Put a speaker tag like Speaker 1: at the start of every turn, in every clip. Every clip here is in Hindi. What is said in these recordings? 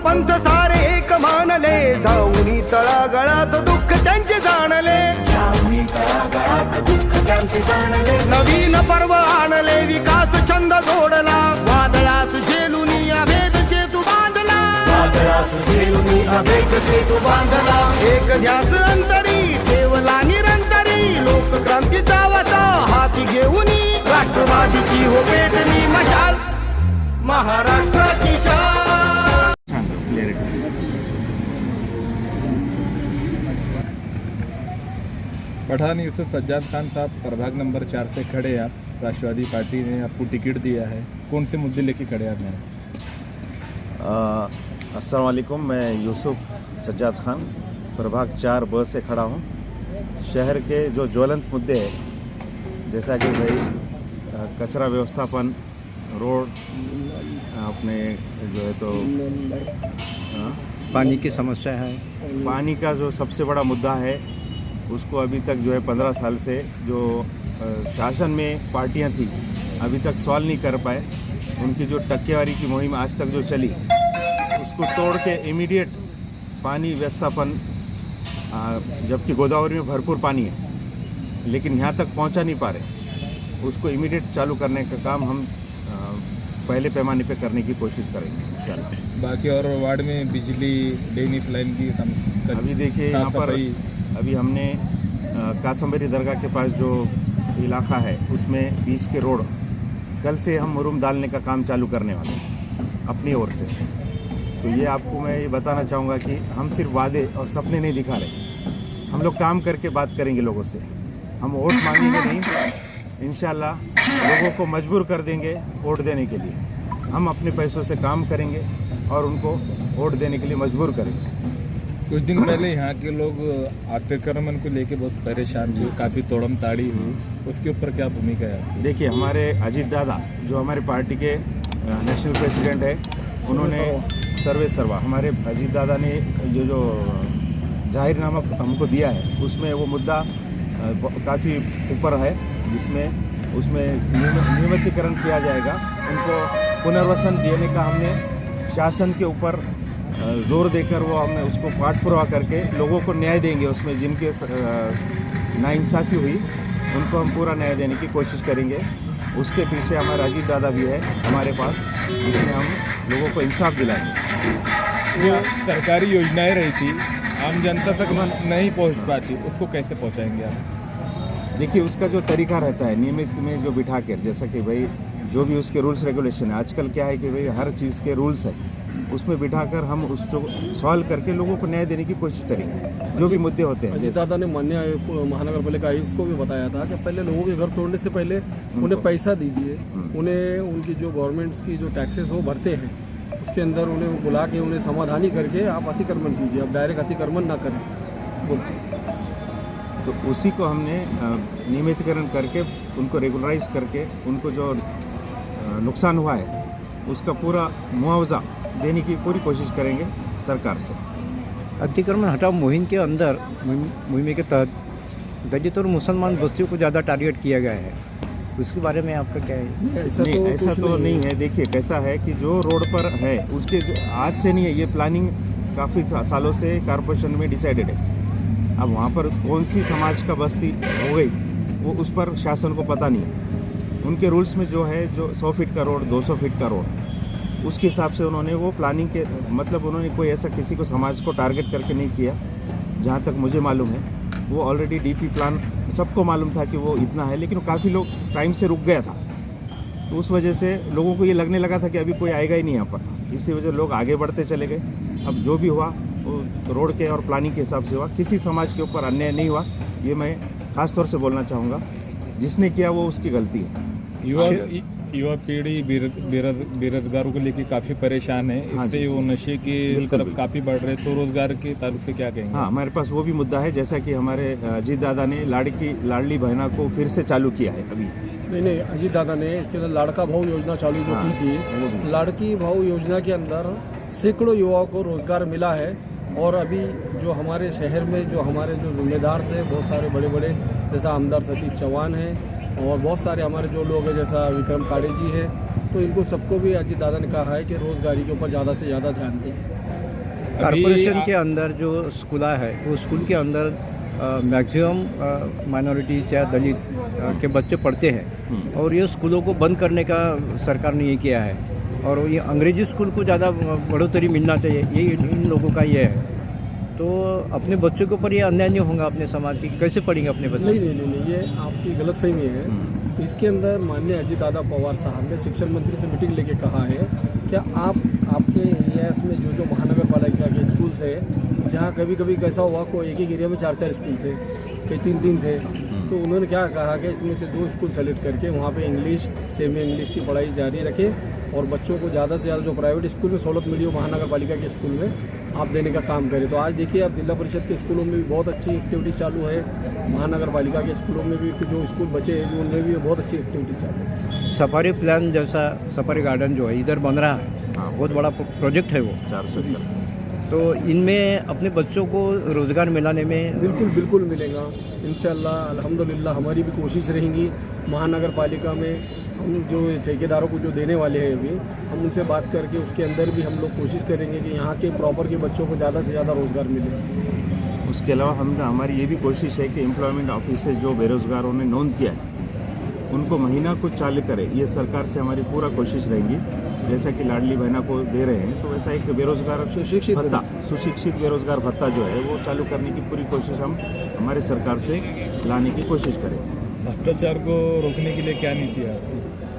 Speaker 1: पंथ सारे एक मानले, जाऊनी तळागाळात दुःख त्यांचे जाणले, नवीन पर्व आणले, विकास छंद जोडला, वादळास झेलूनी अभेद सेतू बांधला, एक ध्यास अंतरी ठेवला निरंतरी, लोकक्रांतीचा वसा हाती घेऊनी, राष्ट्रवादीची हो पेटली मशाल, महाराष्ट्राची शान।
Speaker 2: पठान यूसुफ सज्जाद खान साहब प्रभाग नंबर 4 से खड़े हैं आप। राष्ट्रवादी पार्टी ने आपको टिकट दिया है, कौन से मुद्दे लेके खड़े आप हैं?
Speaker 3: अस्सलाम वालेकुम, मैं यूसुफ सज्जाद खान प्रभाग 4 ब से खड़ा हूँ। शहर के जो ज्वलंत मुद्दे हैं, जैसा कि भाई कचरा व्यवस्थापन, रोड, अपने जो है तो
Speaker 4: पानी की समस्या है,
Speaker 3: पानी का जो सबसे बड़ा मुद्दा है उसको अभी तक जो है 15 साल से जो शासन में पार्टियां थी अभी तक सॉल्व नहीं कर पाए। उनकी जो टक्केवारी की मुहिम आज तक जो चली उसको तोड़ के इमीडिएट पानी व्यवस्थापन, जबकि गोदावरी में भरपूर पानी है लेकिन यहाँ तक पहुँचा नहीं पा रहे, उसको इमीडिएट चालू करने का काम हम पहले पैमाने पे करने की कोशिश करेंगे इंशाल्लाह।
Speaker 2: बाकी और वार्ड में बिजली, ड्रेनेज लाइन की
Speaker 3: अभी देखिए यहाँ पर अभी हमने कासम्बरी दरगाह के पास जो इलाका है उसमें बीच के रोड कल से हम मुरुम डालने का काम चालू करने वाले हैं अपनी ओर से। तो ये आपको मैं ये बताना चाहूँगा कि हम सिर्फ वादे और सपने नहीं दिखा रहे, हम लोग काम करके बात करेंगे लोगों से। हम वोट मांगेंगे नहीं, इंशाल्लाह लोगों को मजबूर कर देंगे वोट देने के लिए। हम अपने पैसों से काम करेंगे और उनको वोट देने के लिए मजबूर करेंगे।
Speaker 2: कुछ दिन पहले यहाँ के लोग अतिक्रमण को लेके बहुत परेशान थे, काफ़ी तोड़म ताड़ी हुई, उसके ऊपर क्या भूमिका है? देखिए,
Speaker 3: हमारे अजीत दादा जो हमारे पार्टी के नेशनल प्रेसिडेंट है, उन्होंने सर्वे सर्वा हमारे अजीत दादा ने ये जो जाहिरनामा हमको दिया है उसमें वो मुद्दा काफ़ी ऊपर है, जिसमें उसमें नियमितीकरण किया जाएगा। उनको पुनर्वसन देने का हमने शासन के ऊपर जोर देकर वो हमने उसको पाठ पुरवा करके लोगों को न्याय देंगे। उसमें जिनके नाइंसाफ़ी हुई उनको हम पूरा न्याय देने की कोशिश करेंगे। उसके पीछे हमारा अजीत दादा भी है हमारे पास, जिसमें हम लोगों को इंसाफ दिलाएंगे।
Speaker 2: जो सरकारी योजनाएं रही थी आम जनता तक नहीं पहुंच पाती, उसको कैसे पहुंचाएंगे आप?
Speaker 3: देखिए, उसका जो तरीका रहता है नियमित में जो बिठा कर, जैसा कि भाई जो भी उसके रूल्स रेगुलेशन है, आजकल क्या है कि भाई हर चीज़ के रूल्स है, उसमें बिठाकर हम उसको सॉल्व करके लोगों को न्याय देने की कोशिश करेंगे जो भी मुद्दे होते हैं।
Speaker 5: अजीत दादा ने माननीय महानगर पालिका आयुक्त को भी बताया था कि पहले लोगों के घर तोड़ने से पहले उन्हें पैसा दीजिए, उन्हें उनकी जो गवर्नमेंट्स की जो टैक्सेस वो भरते हैं उसके अंदर उन्हें बुला के उन्हें समाधानी करके आप अतिक्रमण कीजिए, आप डायरेक्ट अतिक्रमण ना करें।
Speaker 3: तो उसी को हमने नियमितीकरण करके उनको रेगुलराइज करके उनको जो नुकसान हुआ है उसका पूरा मुआवजा देने की पूरी कोशिश करेंगे सरकार से।
Speaker 4: अतिक्रमण हटाओ मुहिम के अंदर मुहिम के तहत दलित और मुसलमान बस्तियों को ज़्यादा टारगेट किया गया है, उसके बारे में आपका क्या है?
Speaker 3: ऐसा तो नहीं है। देखिए, कैसा है कि जो रोड पर है उसके आज से नहीं है, ये प्लानिंग काफ़ी सालों से कॉर्पोरेशन में डिसाइडेड है। अब वहाँ पर कौन सी समाज का बस्ती हो गई वो उस पर शासन को पता नहीं है। उनके रूल्स में जो है, जो 100 फीट का रोड, 200 फीट का रोड, उसके हिसाब से उन्होंने वो प्लानिंग के मतलब उन्होंने कोई ऐसा किसी को समाज को टारगेट करके नहीं किया। जहाँ तक मुझे मालूम है वो ऑलरेडी डीपी प्लान सबको मालूम था कि वो इतना है, लेकिन काफ़ी लोग टाइम से रुक गया था, तो उस वजह से लोगों को ये लगने लगा था कि अभी कोई आएगा ही नहीं यहाँ पर। इसी वजह लोग आगे बढ़ते चले गए। अब जो भी हुआ वो रोड के और प्लानिंग के हिसाब से हुआ, किसी समाज के ऊपर अन्याय नहीं हुआ। ये मैं ख़ास तौर से बोलना चाहूँगा, जिसने किया वो उसकी गलती है।
Speaker 2: युवा पीढ़ी बेरोजगारों को लेकर काफ़ी परेशान है, इससे वो नशे की तरफ काफ़ी बढ़ रहे, तो रोजगार के ताल्लुक से क्या कहेंगे?
Speaker 3: हाँ, हमारे पास वो भी मुद्दा है, जैसा कि हमारे अजीत दादा ने लाडली बहना को फिर से चालू किया है। अभी
Speaker 5: नहीं, अजीत दादा ने इसके अंदर लाड़का भाऊ योजना चालू जो की थी, लाड़की भाऊ योजना के अंदर सैकड़ों युवाओं को रोजगार मिला है। और अभी जो हमारे शहर में जो हमारे जो जिम्मेदार थे, बहुत सारे बड़े बड़े, जैसा आमदार सतीश चौहान हैं और बहुत सारे हमारे जो लोग हैं, जैसा विक्रम काड़े जी है, तो इनको सबको भी अजीत दादा ने कहा है कि रोज़गारी के ऊपर ज़्यादा से ज़्यादा ध्यान दें।
Speaker 4: कॉरपोरेशन के अंदर जो स्कूल है वो स्कूल के अंदर मैक्सिमम माइनॉरिटीज या दलित के बच्चे पढ़ते हैं और ये स्कूलों को बंद करने का सरकार ने ये किया है और ये अंग्रेजी स्कूल को ज़्यादा बढ़ोतरी मिलना चाहिए, ये इन लोगों का ये है। तो अपने बच्चों के ऊपर ये अन्याय नहीं होगा अपने समाज की, कैसे पढ़ेंगे अपने बच्चे?
Speaker 5: नहीं, ये आपकी गलतफहमी है। इसके अंदर माननीय अजीत दादा पवार साहब ने शिक्षा मंत्री से मीटिंग लेके कहा है क्या आपके एरिया में जो महानगर पालिका के स्कूल्स है, जहाँ कभी कभी कैसा हुआ कोई एक एरिया में 4 स्कूल थे, कई 3 थे, तो उन्होंने क्या कहा कि इसमें से 2 स्कूल सेलेक्ट करके वहाँ पे इंग्लिश सेमी इंग्लिश की पढ़ाई जारी रखें और बच्चों को ज़्यादा से ज़्यादा जो प्राइवेट स्कूल में सहूलत मिली हो महानगर पालिका के स्कूल में आप देने का काम करें। तो आज देखिए आप जिला परिषद के स्कूलों में भी बहुत अच्छी एक्टिविटी चालू है, महानगर पालिका के स्कूलों में भी जो स्कूल बचे हैं उनमें भी बहुत अच्छी एक्टिविटी चालू है।
Speaker 4: सफारी प्लान जैसा सफारी गार्डन जो है इधर बन रहा है, बहुत बड़ा प्रोजेक्ट है वो 400 एकड़। तो इनमें अपने बच्चों को रोज़गार मिलाने में
Speaker 5: बिल्कुल मिलेगा इंशाअल्लाह। अल्हम्दुलिल्लाह हमारी भी कोशिश रहेंगी महानगर पालिका में हम जो ठेकेदारों को जो देने वाले हैं अभी हम उनसे बात करके उसके अंदर भी हम लोग कोशिश करेंगे कि यहाँ के प्रॉपर के बच्चों को ज़्यादा से ज़्यादा रोज़गार मिले।
Speaker 3: उसके अलावा हमारी ये भी कोशिश है कि एम्प्लॉयमेंट ऑफिस से जो बेरोज़गारों ने नोंद किया है उनको महीना कुछ चालू करे, ये सरकार से हमारी पूरा कोशिश रहेगी। जैसा कि लाडली बहना को दे रहे हैं तो वैसा एक बेरोजगार सुशिक्षित बेरोजगार भत्ता जो है वो चालू करने की पूरी कोशिश हम हमारे सरकार से लाने की कोशिश करेंगे।
Speaker 2: भ्रष्टाचार को रोकने के लिए क्या नीति है आपकी?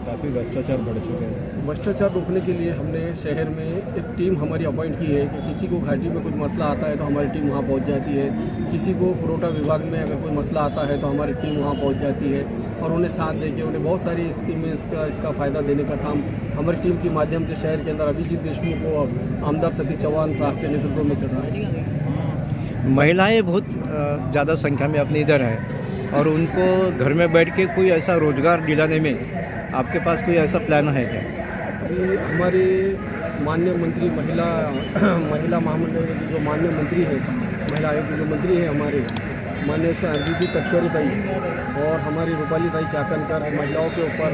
Speaker 2: काफ़ी भ्रष्टाचार बढ़ चुका है।
Speaker 5: भ्रष्टाचार रोकने के लिए हमने शहर में एक टीम हमारी अपॉइंट की है कि किसी को घाटी में कुछ मसला आता है तो हमारी टीम वहाँ पहुँच जाती है, किसी को पुरोटा विभाग में अगर कोई मसला आता है तो हमारी टीम वहाँ पहुँच जाती है और उन्हें साथ देके उन्हें बहुत सारी स्कीमें इसका फ़ायदा देने का काम हमारी टीम के माध्यम से शहर के अंदर अभिजीत देशमुख को आमदार सतीश चौहान साहब के नेतृत्व में चल रहा है।
Speaker 4: महिलाएं बहुत ज़्यादा संख्या में अपने इधर है और उनको घर में बैठ के कोई ऐसा रोज़गार दिलाने में आपके पास कोई ऐसा प्लान है क्या?
Speaker 5: अभी हमारे माननीय मंत्री महिला महामंडल की जो माननीय मंत्री है, महिला आयोग के जो मंत्री है हमारे माननीय अदिति तटकरे ताई और हमारी रूपाली ताई चाकनकर महिलाओं के ऊपर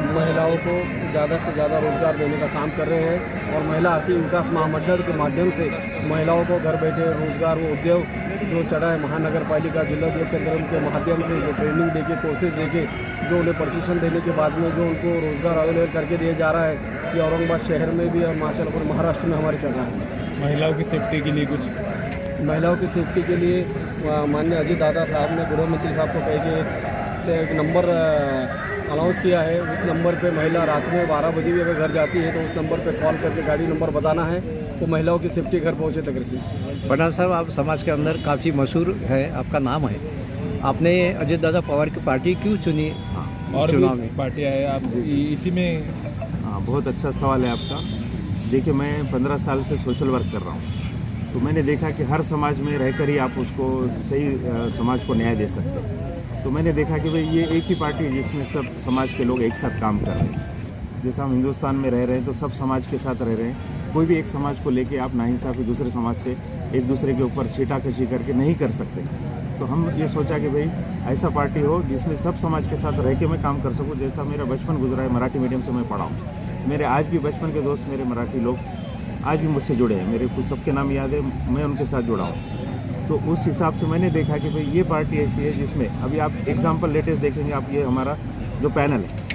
Speaker 5: महिलाओं को ज़्यादा से ज़्यादा रोज़गार देने का काम कर रहे हैं और महिला आर्थिक विकास महामंडल के माध्यम से महिलाओं को घर बैठे रोज़गार वो उद्योग जो चढ़ा है महानगर पालिका जिला उद्योग केंद्र के माध्यम से जो ट्रेनिंग देके कोर्सेज देके जो उन्हें प्रशिक्षण देने के बाद में जो उनको रोज़गार अवेलेबल करके दिया जा रहा है ये औरंगाबाद शहर में भी और माशाल्लाह महाराष्ट्र में हमारी चल रहा है।
Speaker 2: महिलाओं की सेफ्टी के लिए कुछ
Speaker 5: महिलाओं की सेफ्टी के लिए माननीय अजीत दादा साहब ने गृह मंत्री साहब को कह के से एक नंबर अनाउंस किया है। उस नंबर पे महिला रात में 12 बजे भी अगर घर जाती है तो उस नंबर पे कॉल करके गाड़ी नंबर बताना है, वो महिलाओं की सेफ्टी घर पहुंचे तक रखी।
Speaker 4: पठान साहब आप समाज के अंदर काफ़ी मशहूर है, आपका नाम है, आपने अजीत दादा पवार की पार्टी क्यों चुनी?
Speaker 2: और भी पार्टियाँ है आप इसी में?
Speaker 3: हाँ, बहुत अच्छा सवाल है आपका। देखिए मैं 15 साल से सोशल वर्क कर रहा हूँ तो मैंने देखा कि हर समाज में रहकर ही आप उसको सही समाज को न्याय दे सकते हैं। तो मैंने देखा कि भाई ये एक ही पार्टी है जिसमें सब समाज के लोग एक साथ काम कर रहे हैं। जैसे हम हिंदुस्तान में रह रहे हैं तो सब समाज के साथ रह रहे हैं, कोई भी एक समाज को लेके आप नाइंसाफ़ी दूसरे समाज से एक दूसरे के ऊपर छीटाकशी करके नहीं कर सकते। तो हम ये सोचा कि भाई ऐसा पार्टी हो जिसमें सब समाज के साथ रह के मैं काम कर सकूँ। जैसा मेरा बचपन गुजरा है, मराठी मीडियम से मैं पढ़ा हूँ, मेरे आज भी बचपन के दोस्त मेरे मराठी लोग आज भी मुझसे जुड़े हैं, मेरे को सबके नाम याद है, मैं उनके साथ जुड़ा हूँ। तो उस हिसाब से मैंने देखा कि भाई ये पार्टी ऐसी है जिसमें अभी आप एग्जाम्पल लेटेस्ट देखेंगे आप, ये हमारा जो पैनल है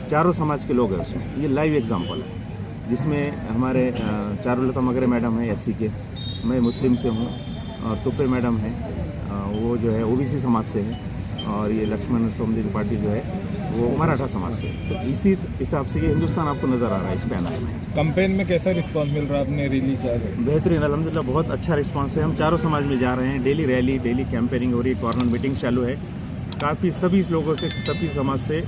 Speaker 3: चारों समाज के लोग हैं उसमें, ये लाइव एग्जाम्पल है जिसमें हमारे चारुलता मगरे मैडम है एससी के, मैं मुस्लिम से हूँ, और तुप्पे मैडम है वो जो है ओबीसी समाज से है, और ये लक्ष्मण सोमदी पार्टी जो है वो मराठा समाज से। तो इसी हिसाब से ये हिंदुस्तान आपको नज़र आ रहा है इस पैनल में।
Speaker 2: कैंपेन में कैसा रिस्पांस मिल रहा है अपने रैली से?
Speaker 3: बेहतरीन अल्हम्दुलिल्लाह, बहुत अच्छा रिस्पांस है। हम चारों समाज में जा रहे हैं, डेली रैली डेली कैंपेनिंग हो रही है, कॉर्नर मीटिंग चालू है, काफ़ी सभी लोगों से सभी समाज से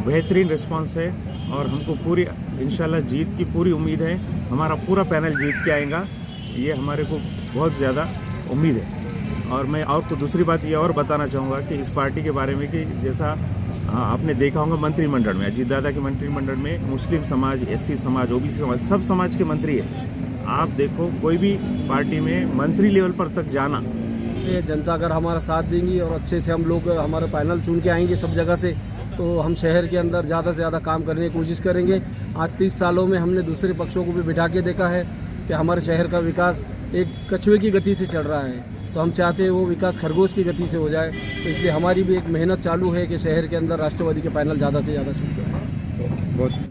Speaker 3: बेहतरीन रिस्पांस है और हमको पूरी इंशाल्लाह जीत की पूरी उम्मीद है। हमारा पूरा पैनल जीत के आएगा, ये हमारे को बहुत ज़्यादा उम्मीद है। और मैं आपको दूसरी बात ये और बताना चाहूँगा कि इस पार्टी के बारे में कि जैसा आपने देखा होगा मंत्रिमंडल में, अजीत दादा के मंत्रिमंडल में मुस्लिम समाज, एससी समाज, ओबीसी समाज, सब समाज के मंत्री है। आप देखो कोई भी पार्टी में मंत्री लेवल पर तक जाना,
Speaker 5: ये जनता अगर हमारा साथ देंगी और अच्छे से हम लोग हमारा पैनल चुन के आएंगे सब जगह से, तो हम शहर के अंदर ज़्यादा से ज़्यादा काम करने की कोशिश करेंगे। आज 30 सालों में हमने दूसरे पक्षों को भी बिठा के देखा है कि हमारे शहर का विकास एक कछुए की गति से चल रहा है, तो हम चाहते हैं वो विकास खरगोश की गति से हो जाए। तो इसलिए हमारी भी एक मेहनत चालू है कि शहर के अंदर राष्ट्रवादी के पैनल ज़्यादा से ज़्यादा चुनते हैं।
Speaker 4: बहुत